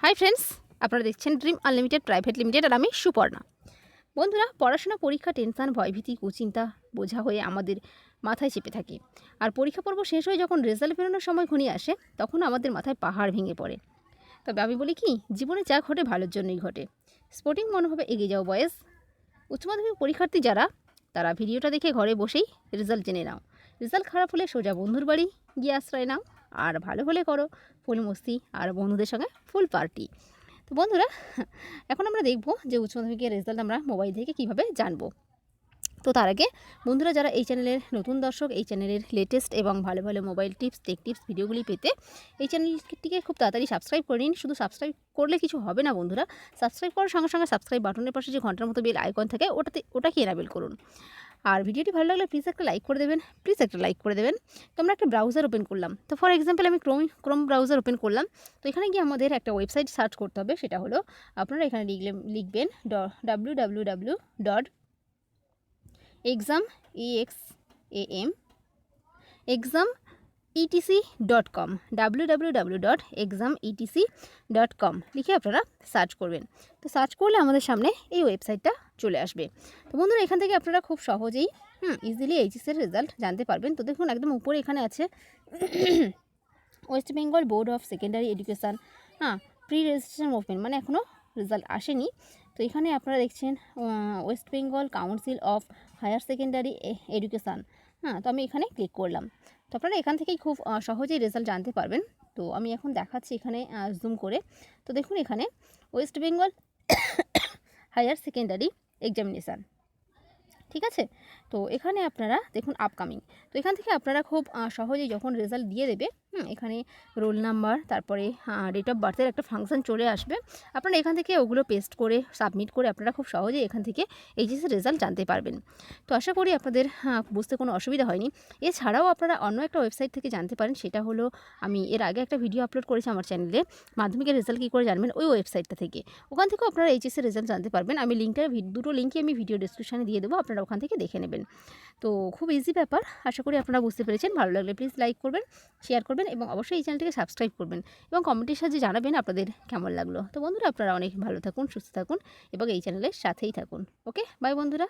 Hi friends, আপনারা দেখছেন dream unlimited private limited আর আমি সুপর্ণা। বন্ধুরা, পড়াশোনা, পরীক্ষা, টেনশন, ভয়ভীতি, কুচিন্তা বোঝা হয়ে আমাদের মাথায় চেপে থাকে। আর পরীক্ষা পর্ব শেষ হয়ে যখন রেজাল্ট বেরোনোর সময় ঘনিয়ে আসে, তখন আমাদের মাথায় পাহাড় ভেঙে পড়ে। তবে আমি বলি কি, জীবনে যা ঘটে ভালোর জন্যই ঘটে। স্পোর্টিং মনোভাবে এগিয়ে যাও বয়েজ। উচ্চ মাধ্যমিক পরীক্ষার্থী যারা, তারা ভিডিওটা দেখে ঘরে বসেই রেজাল্ট জেনে নাও। রেজাল্ট খারাপ হলে সোজা বন্ধুর বাড়ি গিয়ে আশ্রয় নাও, আর ভালো হলে করো ফুল মস্তি আর বন্ধুদের সঙ্গে ফুল পার্টি। তো বন্ধুরা, এখন আমরা দেখব যে উচ্চ মাধ্যমিকের রেজাল্ট আমরা মোবাইল থেকে কিভাবে জানবো। তো তার আগে বন্ধুরা, যারা এই চ্যানেলের নতুন দর্শক, এই চ্যানেলের লেটেস্ট এবং ভালো ভালো মোবাইল টিপস, টেক টিপস ভিডিওগুলি পেতে এই চ্যানেলটিকে খুব তাড়াতাড়ি সাবস্ক্রাইব করে নিন। শুধু সাবস্ক্রাইব করলে কিছু হবে না বন্ধুরা, সাবস্ক্রাইব করার সঙ্গে সঙ্গে সাবস্ক্রাইব বাটনের পাশে যে ঘন্টার মতো বেল আইকন থাকে ওটাকে এনাবেল করুন। আর ভিডিওটি ভালো লাগলে প্লিজ একটা লাইক করে দেবেন, তো আমরা একটা ব্রাউজার ওপেন করলাম। তো ফর এক্সাম্পল আমি ক্রোম ব্রাউজার ওপেন করলাম। তো এখানে গিয়ে আমাদের একটা ওয়েবসাইট সার্চ করতে হবে, সেটা হলো আপনারা এখানে লিখবেন www dot exam exam etc.com www.exametc.com লিখে আপনারা সার্চ করবেন। তো সার্চ করলে আমাদের সামনে এই ওয়েবসাইটটা চলে আসবে। তো বন্ধুরা, এখান থেকে আপনারা খুব সহজেই ইজিলি এইচএসের রেজাল্ট জানতে পারবেন। তো দেখুন, একদম উপরে এখানে আছে West Bengal Board of Secondary Education, pre registration movement, মানে এখনও রেজাল্ট আসেনি। তো এখানে আপনারা দেখছেন West Bengal Council of Higher Secondary Education. তো আমি এখানে ক্লিক করলাম। তো আপনারা এখান থেকেই খুব সহজেই রেজাল্ট জানতে পারবেন। তো আমি এখন দেখাচ্ছি এখানে জুম করে। তো দেখুন, এখানে West Bengal Higher Secondary Examination, ঠিক আছে। তো এখানে আপনারা দেখুন আপকামিং। তো এখান থেকে আপনারা খুব সহজেই যখন রেজাল্ট দিয়ে দেবে, এখানে রোল নাম্বার, তারপরে ডেট অফ বার্থের একটা ফাংশন চলে আসবে। আপনারা এখান থেকে ওগুলো পেস্ট করে সাবমিট করে আপনারা খুব সহজেই এখান থেকে এইচএসের রেজাল্ট জানতে পারবেন। তো আশা করি আপনাদের বুঝতে কোনো অসুবিধা হয়নি। এছাড়াও আপনারা অন্য একটা ওয়েবসাইট থেকে জানতে পারেন, সেটা হলো আমি এর আগে একটা ভিডিও আপলোড করেছি আমার চ্যানেলে, মাধ্যমিকের রেজাল্ট কী করে জানবেন, ওই ওয়েবসাইটটা থেকে। ওখান থেকেও আপনারা এইচএসের রেজাল্ট জানতে পারবেন। আমি দুটো লিঙ্কই আমি ভিডিও ডেসক্রিপশানে দিয়ে দেবো, আপনারা ওখান থেকে দেখে নেবেন। তো খুব ইজি ব্যাপার, আশা করি আপনারা বুঝতে পেরেছেন। ভালো লাগলে প্লিজ লাইক করবেন, শেয়ার করবেন এবং অবশ্যই এই চ্যানেলটিকে সাবস্ক্রাইব করবেন এবং কমেন্টের সাহায্যে জানাবেন আপনাদের কেমন লাগলো। তো বন্ধুরা, আপনারা অনেক ভালো থাকুন, সুস্থ থাকুন এবং এই চ্যানেলের সাথেই থাকুন। ওকে, বাই বন্ধুরা।